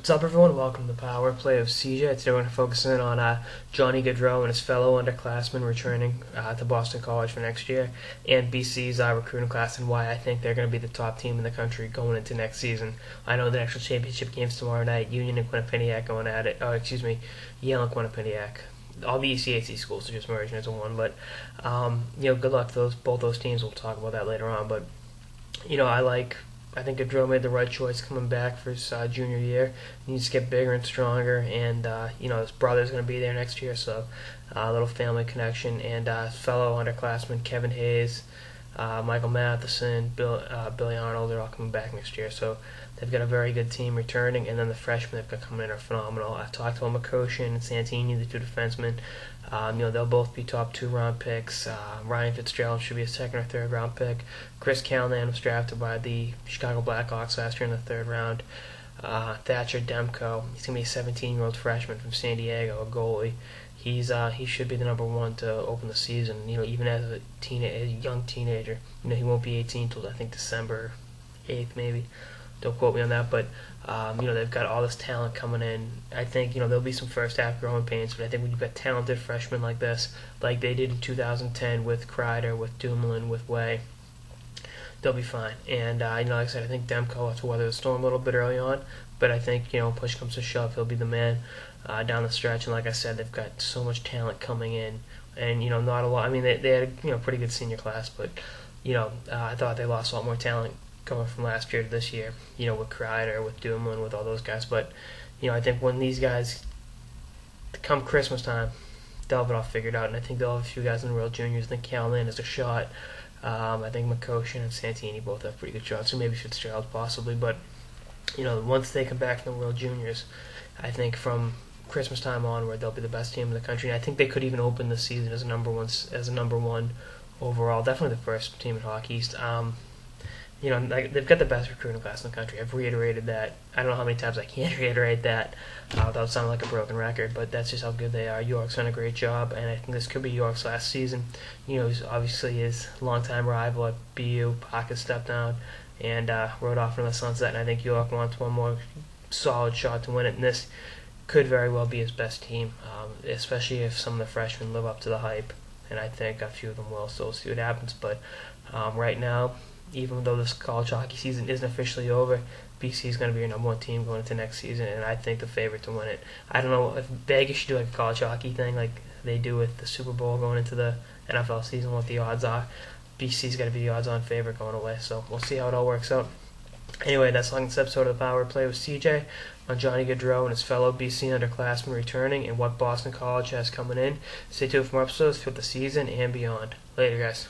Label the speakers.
Speaker 1: What's up, everyone? Welcome to the Power Play of CJ. Today we're going to focus in on Johnny Gaudreau and his fellow underclassmen returning to Boston College for next year, and BC's recruiting class, and why I think they're going to be the top team in the country going into next season. I know the national championship games tomorrow night. Union and Quinnipiac going at it. Yale and Quinnipiac. All the ECAC schools are just merging into one, but good luck to both those teams. We'll talk about that later on, but I think Gaudreau made the right choice coming back for his junior year. He needs to get bigger and stronger, and his brother's going to be there next year, so a little family connection. And fellow underclassmen Kevin Hayes, Michael Matheson, Billy Arnold are all coming back next year. So they've got a very good team returning, and then the freshmen they've got coming in are phenomenal. I've talked about McCoshin and Santini, the two defensemen. They'll both be top 2-round picks. Ryan Fitzgerald should be a 2nd or 3rd round pick. Chris Callahan was drafted by the Chicago Blackhawks last year in the 3rd round. Thatcher Demko, he's going to be a 17-year-old freshman from San Diego, a goalie. He should be the number one to open the season. Even as a young teenager. He won't be 18 till I think December 8th maybe. Don't quote me on that, but they've got all this talent coming in. I think there'll be some first half growing pains, but I think when you've got talented freshmen like this, like they did in 2010 with Kreider, with Dumoulin, with Way, they'll be fine. And like I said, I think Demko will have to weather the storm a little bit early on, but I think push comes to shove, he'll be the man down the stretch. And like I said, they've got so much talent coming in, and not a lot. I mean, they had a pretty good senior class, but I thought they lost a lot more talent going from last year to this year, with Kreider, with Dumoulin, with all those guys. But, I think when these guys come Christmas time, they'll have it all figured out. And I think they'll have a few guys in the World Juniors. I think Callahan has a shot. I think McCoshin and Santini both have pretty good shots. So maybe Fitzgerald possibly. But, once they come back from the World Juniors, I think from Christmas time onward, they'll be the best team in the country. And I think they could even open the season as a number one overall. Definitely the first team in Hockey East. They've got the best recruiting class in the country. I've reiterated that. I don't know how many times I can reiterate that without sounding like a broken record, but that's just how good they are. York's done a great job, and I think this could be York's last season. He's obviously his longtime rival at BU. Parker stepped down and rode off into the sunset, and I think York wants one more solid shot to win it, and this could very well be his best team, especially if some of the freshmen live up to the hype, and I think a few of them will, so we'll see what happens. But right now, even though this college hockey season isn't officially over, BC is going to be your number one team going into next season, and I think the favorite to win it. I don't know if Vegas should do like a college hockey thing like they do with the Super Bowl going into the NFL season, what the odds are. BC's got to be the odds-on favorite going away, so we'll see how it all works out. Anyway, that's all in this episode of the Power Play with CJ on Johnny Gaudreau and his fellow BC underclassmen returning and what Boston College has coming in. Stay tuned for more episodes throughout the season and beyond. Later, guys.